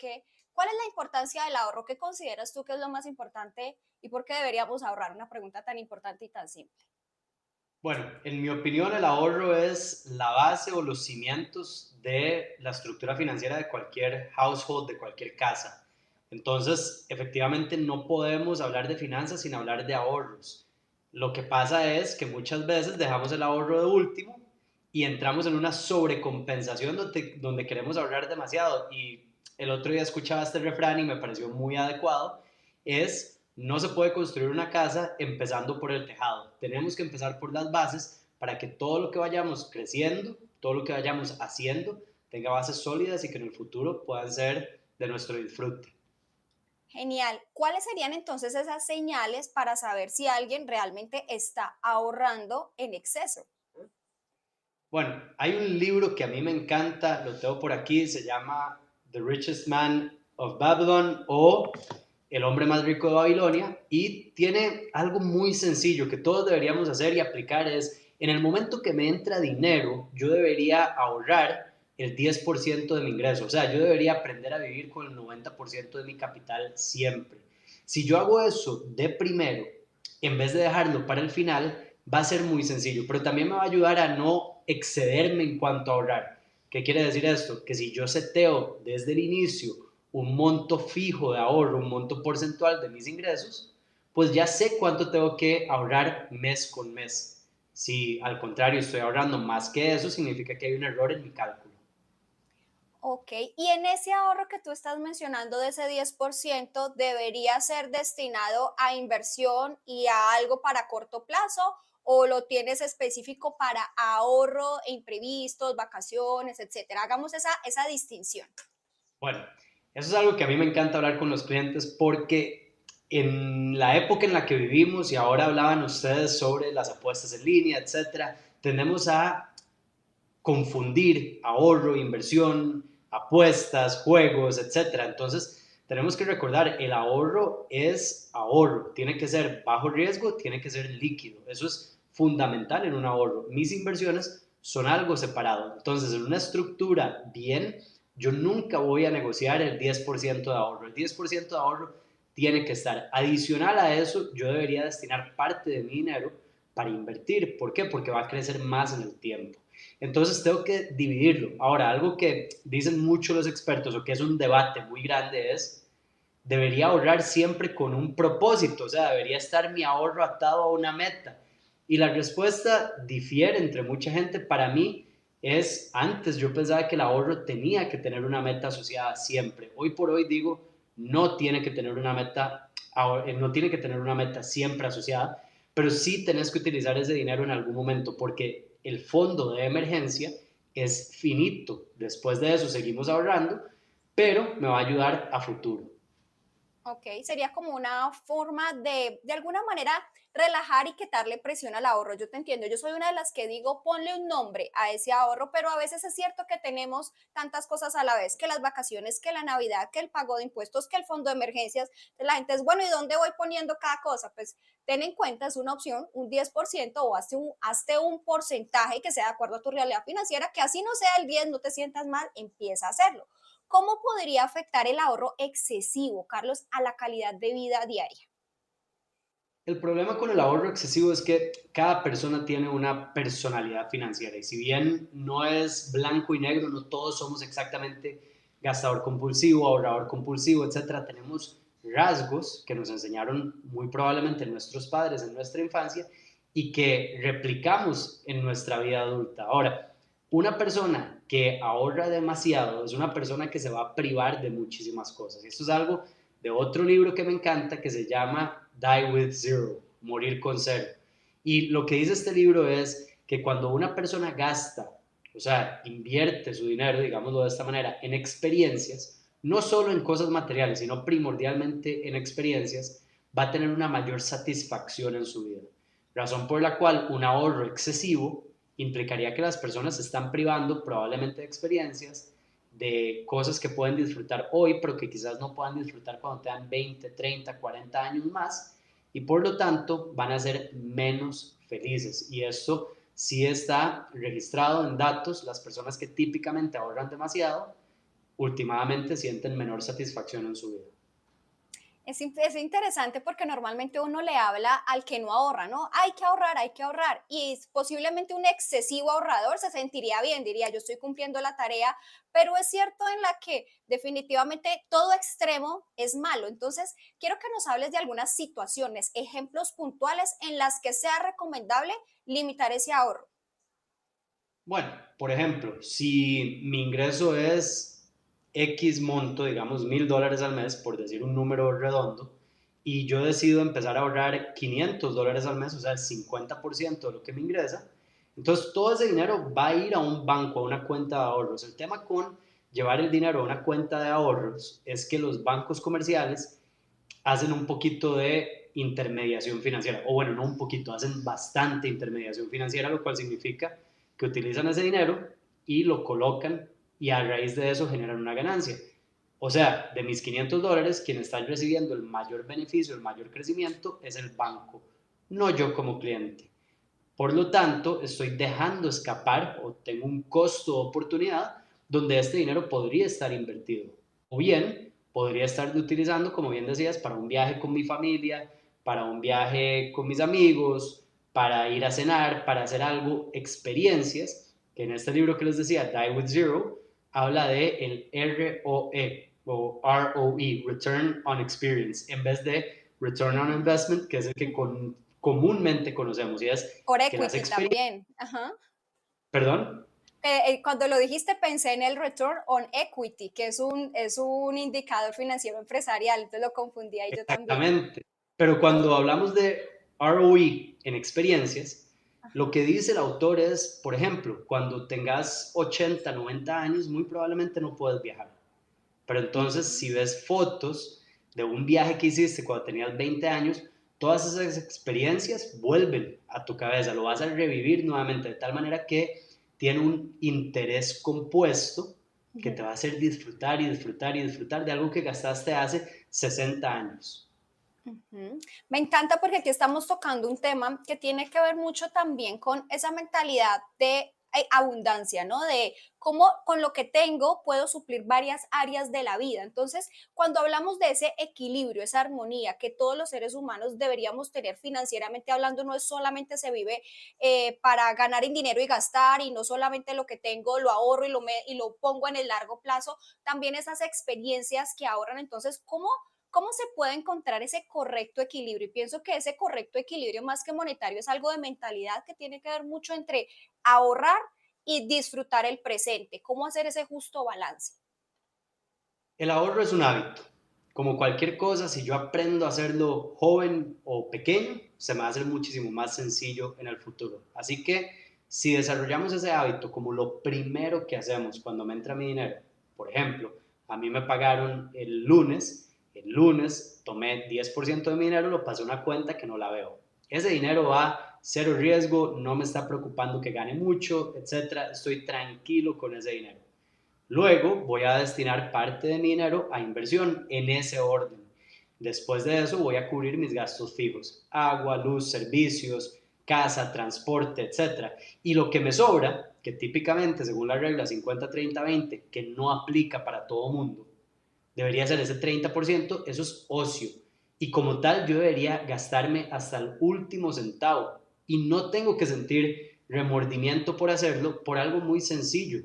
qué? ¿Cuál es la importancia del ahorro? ¿Qué consideras tú que es lo más importante y por qué deberíamos ahorrar? Una pregunta tan importante y tan simple. Bueno, en mi opinión, el ahorro es la base o los cimientos de la estructura financiera de cualquier household, de cualquier casa. Entonces, efectivamente, no podemos hablar de finanzas sin hablar de ahorros. Lo que pasa es que muchas veces dejamos el ahorro de último y entramos en una sobrecompensación donde queremos ahorrar demasiado. Y el otro día escuchaba este refrán y me pareció muy adecuado. Es no se puede construir una casa empezando por el tejado. Tenemos que empezar por las bases para que todo lo que vayamos creciendo, todo lo que vayamos haciendo, tenga bases sólidas y que en el futuro puedan ser de nuestro disfrute. Genial. ¿Cuáles serían entonces esas señales para saber si alguien realmente está ahorrando en exceso? Bueno, hay un libro que a mí me encanta, lo tengo por aquí, se llama The Richest Man of Babylon o El hombre más rico de Babilonia y tiene algo muy sencillo que todos deberíamos hacer y aplicar es, en el momento que me entra dinero, yo debería ahorrar el 10% de mi ingreso, o sea, yo debería aprender a vivir con el 90% de mi capital siempre. Si yo hago eso de primero, en vez de dejarlo para el final, va a ser muy sencillo, pero también me va a ayudar a no excederme en cuanto a ahorrar. ¿Qué quiere decir esto? Que si yo seteo desde el inicio un monto fijo de ahorro, un monto porcentual de mis ingresos, pues ya sé cuánto tengo que ahorrar mes con mes. Si al contrario estoy ahorrando más que eso, significa que hay un error en mi cálculo. Ok, y en ese ahorro que tú estás mencionando de ese 10%, ¿debería ser destinado a inversión y a algo para corto plazo o lo tienes específico para ahorro e imprevistos, vacaciones, etcétera? Hagamos esa distinción. Bueno, eso es algo que a mí me encanta hablar con los clientes porque en la época en la que vivimos y ahora hablaban ustedes sobre las apuestas en línea, etcétera, tendemos a confundir ahorro, inversión, apuestas, juegos, etcétera. Entonces, tenemos que recordar, el ahorro es ahorro, tiene que ser bajo riesgo, tiene que ser líquido. Eso es fundamental en un ahorro. Mis inversiones son algo separado. Entonces, en una estructura bien, yo nunca voy a negociar el 10% de ahorro. El 10% de ahorro tiene que estar. Adicional a eso, yo debería destinar parte de mi dinero para invertir. ¿Por qué? Porque va a crecer más en el tiempo. Entonces tengo que dividirlo. Ahora, algo que dicen mucho los expertos o que es un debate muy grande es, debería ahorrar siempre con un propósito, o sea, debería estar mi ahorro atado a una meta. Y la respuesta difiere entre mucha gente. Para mí es, antes yo pensaba que el ahorro tenía que tener una meta asociada siempre. Hoy por hoy digo, no tiene que tener una meta, no tiene que tener una meta siempre asociada, pero sí tenés que utilizar ese dinero en algún momento porque el fondo de emergencia es finito. Después de eso seguimos ahorrando, pero me va a ayudar a futuro. Ok, sería como una forma de alguna manera, relajar y quitarle presión al ahorro. Yo te entiendo, yo soy una de las que digo, ponle un nombre a ese ahorro, pero a veces es cierto que tenemos tantas cosas a la vez, que las vacaciones, que la Navidad, que el pago de impuestos, que el fondo de emergencias. Entonces la gente es, bueno, ¿y dónde voy poniendo cada cosa? Pues ten en cuenta, es una opción, un 10% o hazte un porcentaje que sea de acuerdo a tu realidad financiera, que así no sea el 10, no te sientas mal, empieza a hacerlo. ¿Cómo podría afectar el ahorro excesivo, Carlos, a la calidad de vida diaria? El problema con el ahorro excesivo es que cada persona tiene una personalidad financiera y si bien no es blanco y negro, no todos somos exactamente gastador compulsivo, ahorrador compulsivo, etcétera. Tenemos rasgos que nos enseñaron muy probablemente nuestros padres en nuestra infancia y que replicamos en nuestra vida adulta. Ahora, una persona que ahorra demasiado es una persona que se va a privar de muchísimas cosas. Y esto es algo de otro libro que me encanta que se llama Die with Zero, morir con cero. Y lo que dice este libro es que cuando una persona gasta, o sea, invierte su dinero, digámoslo de esta manera, en experiencias, no solo en cosas materiales, sino primordialmente en experiencias, va a tener una mayor satisfacción en su vida. Razón por la cual un ahorro excesivo implicaría que las personas se están privando probablemente de experiencias, de cosas que pueden disfrutar hoy, pero que quizás no puedan disfrutar cuando tengan 20, 30, 40 años más, y por lo tanto van a ser menos felices. Y esto sí está registrado en datos, las personas que típicamente ahorran demasiado, últimamente sienten menor satisfacción en su vida. Es interesante porque normalmente uno le habla al que no ahorra, ¿no? Hay que ahorrar, hay que ahorrar. Y posiblemente un excesivo ahorrador se sentiría bien, diría, yo estoy cumpliendo la tarea, pero es cierto en la que definitivamente todo extremo es malo. Entonces, quiero que nos hables de algunas situaciones, ejemplos puntuales en las que sea recomendable limitar ese ahorro. Bueno, por ejemplo, si mi ingreso es X monto, digamos $1,000 al mes, por decir un número redondo, y yo decido empezar a ahorrar $500 al mes, o sea, el 50% de lo que me ingresa, entonces todo ese dinero va a ir a un banco, a una cuenta de ahorros. El tema con llevar el dinero a una cuenta de ahorros es que los bancos comerciales hacen un poquito de intermediación financiera, o bueno, no un poquito, hacen bastante intermediación financiera, lo cual significa que utilizan ese dinero y lo colocan y a raíz de eso generan una ganancia. O sea, de mis $500, quien está recibiendo el mayor beneficio, el mayor crecimiento es el banco, no yo como cliente. Por lo tanto, estoy dejando escapar o tengo un costo de oportunidad donde este dinero podría estar invertido. O bien, podría estar utilizando, como bien decías, para un viaje con mi familia, para un viaje con mis amigos, para ir a cenar, para hacer algo, experiencias, que en este libro que les decía, Die with Zero, habla de el ROE o ROE, Return on Experience, en vez de Return on Ujú. Investment, que es el que comúnmente conocemos, y es Por que las equity experiencias, también. Ajá. perdón, Cuando lo dijiste pensé en el return on equity, que es un indicador financiero empresarial, entonces lo confundí ahí yo también. exactamente, pero cuando hablamos de ROE en experiencias, lo que dice el autor es, por ejemplo, cuando tengas 80, 90 años, muy probablemente no puedes viajar. Pero entonces, Ujú. si ves fotos de un viaje que hiciste cuando tenías 20 años, todas esas experiencias vuelven a tu cabeza, lo vas a revivir nuevamente, de tal manera que tiene un interés compuesto que te Ujú. va a hacer disfrutar y disfrutar y disfrutar de algo que gastaste hace 60 años. Ujú. Me encanta porque aquí estamos tocando un tema que tiene que ver mucho también con esa mentalidad de abundancia, ¿no? De cómo con lo que tengo puedo suplir varias áreas de la vida. Entonces, cuando hablamos de ese equilibrio, esa armonía que todos los seres humanos deberíamos tener financieramente hablando, no es solamente se vive para ganar en dinero y gastar y no solamente lo que tengo lo ahorro y lo pongo en el largo plazo, también esas experiencias que ahorran. Entonces, ¿cómo se puede encontrar ese correcto equilibrio? Y pienso que ese correcto equilibrio, más que monetario, es algo de mentalidad que tiene que ver mucho entre ahorrar y disfrutar el presente. ¿Cómo hacer ese justo balance? El ahorro es un hábito. Como cualquier cosa, si yo aprendo a hacerlo joven o pequeño, se me va a hacer muchísimo más sencillo en el futuro. Así que si desarrollamos ese hábito como lo primero que hacemos cuando me entra mi dinero, por ejemplo, a mí me pagaron el lunes tomé 10% de mi dinero, lo pasé a una cuenta que no la veo. Ese dinero va cero riesgo, no me está preocupando que gane mucho, etcétera. Estoy tranquilo con ese dinero. Luego voy a destinar parte de mi dinero a inversión en ese orden. Después de eso voy a cubrir mis gastos fijos, agua, luz, servicios, casa, transporte, etcétera. Y lo que me sobra, que típicamente según la regla 50-30-20, que no aplica para todo mundo, debería ser ese 30%, eso es ocio. Y como tal, yo debería gastarme hasta el último centavo. Y no tengo que sentir remordimiento por hacerlo por algo muy sencillo.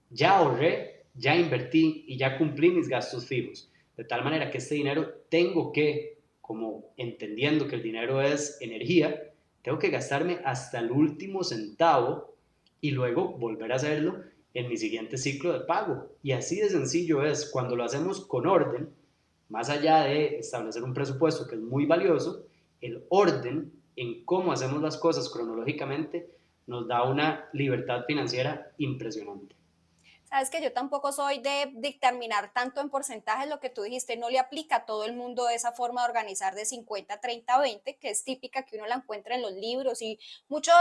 Ya ahorré, ya invertí y ya cumplí mis gastos fijos. De tal manera que este dinero tengo que, como entendiendo que el dinero es energía, tengo que gastarme hasta el último centavo y luego volver a hacerlo en mi siguiente ciclo de pago. Y así de sencillo es, cuando lo hacemos con orden, más allá de establecer un presupuesto que es muy valioso, el orden en cómo hacemos las cosas cronológicamente nos da una libertad financiera impresionante. Sabes que yo tampoco soy de dictaminar tanto en porcentajes lo que tú dijiste, no le aplica a todo el mundo esa forma de organizar de 50-30-20, que es típica que uno la encuentra en los libros y muchos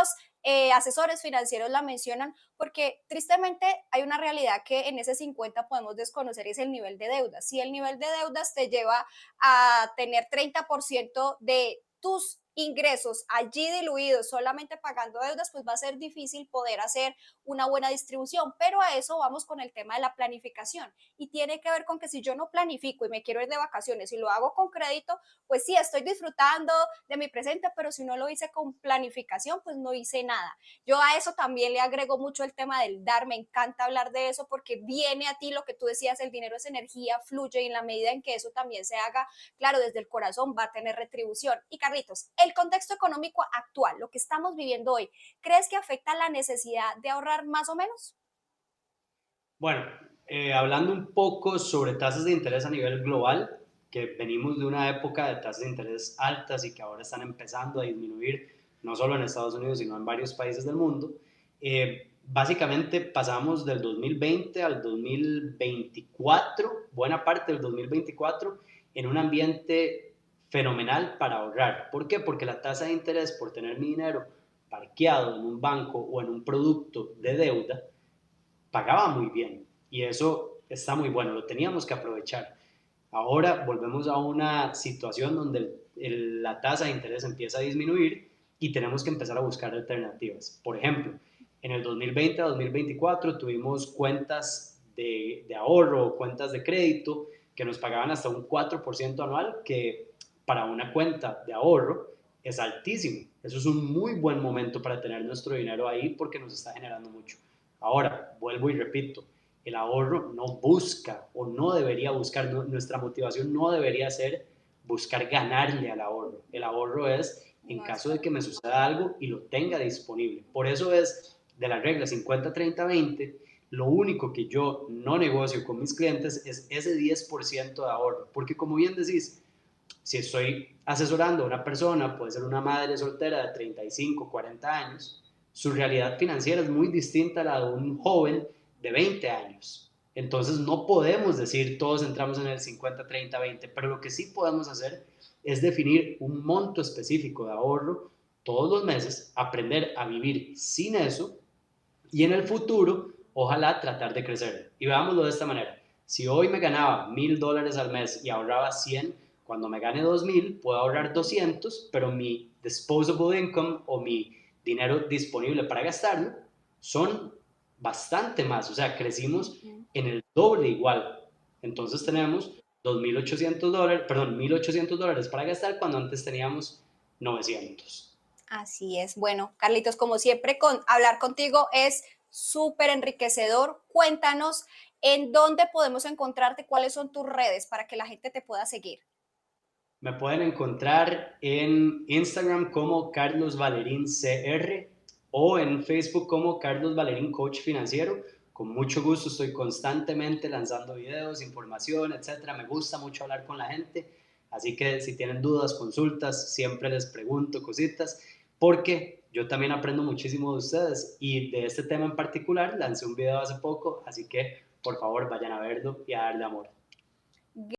asesores financieros la mencionan, porque tristemente hay una realidad que en ese 50 podemos desconocer, es el nivel de deudas. Si el nivel de deudas te lleva a tener 30% de tus ingresos allí diluidos solamente pagando deudas, pues va a ser difícil poder hacer una buena distribución. Pero a eso vamos con el tema de la planificación. Y tiene que ver con que si yo no planifico y me quiero ir de vacaciones y lo hago con crédito, pues sí, estoy disfrutando de mi presente, pero si no lo hice con planificación, pues no hice nada. Yo a eso también le agrego mucho el tema del dar, me encanta hablar de eso porque viene a ti lo que tú decías, el dinero es energía, fluye y en la medida en que eso también se haga, claro, desde el corazón va a tener retribución. Y Carlitos, el contexto económico actual, lo que estamos viviendo hoy, ¿crees que afecta la necesidad de ahorrar más o menos? Bueno, hablando un poco sobre tasas de interés a nivel global, que venimos de una época de tasas de interés altas y que ahora están empezando a disminuir, no solo en Estados Unidos, sino en varios países del mundo. Básicamente pasamos del 2020 al 2024, buena parte del 2024, en un ambiente fenomenal para ahorrar. ¿Por qué? Porque la tasa de interés por tener mi dinero parqueado en un banco o en un producto de deuda pagaba muy bien y eso está muy bueno, lo teníamos que aprovechar. Ahora volvemos a una situación donde la tasa de interés empieza a disminuir y tenemos que empezar a buscar alternativas. Por ejemplo, en el 2020 a 2024 tuvimos cuentas de ahorro o cuentas de crédito que nos pagaban hasta un 4% anual, que para una cuenta de ahorro es altísimo. Eso es un muy buen momento para tener nuestro dinero ahí porque nos está generando mucho. Ahora, vuelvo y repito, el ahorro no busca o no debería buscar, nuestra motivación no debería ser buscar ganarle al ahorro. El ahorro es en No es caso de que correcto. me suceda algo y lo tenga disponible. Por eso es de la regla 50-30-20, lo único que yo no negocio con mis clientes es ese 10% de ahorro. Porque como bien decís, si estoy asesorando a una persona, puede ser una madre soltera de 35, 40 años, su realidad financiera es muy distinta a la de un joven de 20 años. Entonces no podemos decir todos entramos en el 50, 30, 20, pero lo que sí podemos hacer es definir un monto específico de ahorro todos los meses, aprender a vivir sin eso y en el futuro, ojalá tratar de crecer. Y veámoslo de esta manera. Si hoy me ganaba $1,000 al mes y ahorraba 100, cuando me gane 2,000, puedo ahorrar 200, pero mi disposable income o mi dinero disponible para gastarlo son bastante más. O sea, crecimos Ujú. en el doble igual. Entonces tenemos $2,800, perdón, $1,800 para gastar cuando antes teníamos 900. Así es. Bueno, Carlitos, como siempre, hablar contigo es súper enriquecedor. Cuéntanos en dónde podemos encontrarte, cuáles son tus redes para que la gente te pueda seguir. Me pueden encontrar en Instagram como Carlos Valerín CR o en Facebook como Carlos Valerín Coach Financiero. Con mucho gusto estoy constantemente lanzando videos, información, etcétera. Me gusta mucho hablar con la gente, así que si tienen dudas, consultas, siempre les pregunto cositas, porque yo también aprendo muchísimo de ustedes y de este tema en particular lancé un video hace poco, así que por favor vayan a verlo y a darle amor.